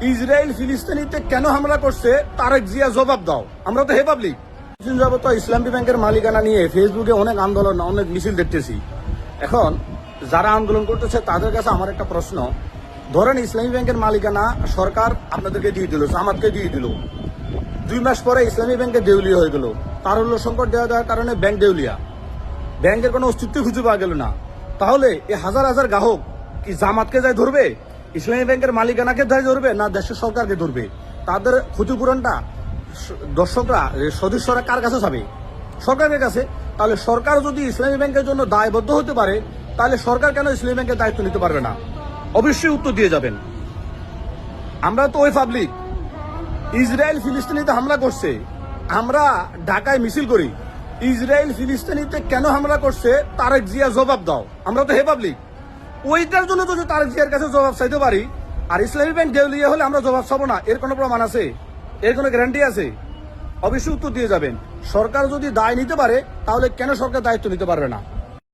Israel ফিলিস্তিনিতে কেন হামলা করছে তারেক জিয়া জবাব দাও। আমরা তো হে পাবলিক যাবত ইসলামী ব্যাংকের মালিকানা নিয়ে ফেসবুকে অনেক আন্দোলন অনেক মিছিল দেখতেছি। এখন যারা আন্দোলন করতেছে তাদের কাছে আমার একটা প্রশ্ন, ধরেন ইসলামী ব্যাংকের মালিকানা সরকার আপনাদেরকে দিয়ে দিল, জামাতকে দিয়ে দিল, 2 মাস পরে ইসলামী ব্যাংকে দেউলিয়া হয়ে গেল, তারল্য সংকট দেওয়ার কারণে ব্যাংক দেউলিয়া, ব্যাংকের কোনো অস্তিত্ব খুঁজে পাওয়া গেল না। তাহলে এই হাজার হাজার গ্রাহক কি জামাতকে যায় ধরবে, ইসলামী ব্যাংকের মালিকানাকে যায় ধরবে, না দেশের সরকারকে ধরবে? তাদের ক্ষতিপূরণটা দর্শকরা সদস্যরা কার কাছে যাবে? সরকারের কাছে। তাহলে সরকার যদি ইসলামী ব্যাংকের জন্য দায়বদ্ধ হতে পারে, তাহলে সরকার কেন ইসলামী ব্যাংকের দায়িত্ব নিতে পারবে না? অবশ্যই উত্তর দিয়ে যাবেন। আমরা তো ওই পাবলিক, ইসরায়েল ফিলিস্তিনিতে হামলা করছে, আমরা ঢাকায় মিছিল করি, ইসরায়েল ফিলিস্তিনিতে কেন হামলা করছে তারেক জিয়া জবাব দাও। আমরা তো হে পাবলিক, ওইটার জন্য যদি তারেক জিয়ার কাছে জবাব চাইতে পারি, আর ইসলামী ব্যাংক দেউলিয়া হলে আমরা জবাব চাবো না, এর কোনো প্রমাণ আছে? এর কোনো গ্যারান্টি আছে? অবশ্যই উত্তর দিয়ে যাবেন। সরকার যদি দায় নিতে পারে, তাহলে কেন সরকার দায়িত্ব নিতে পারবে না?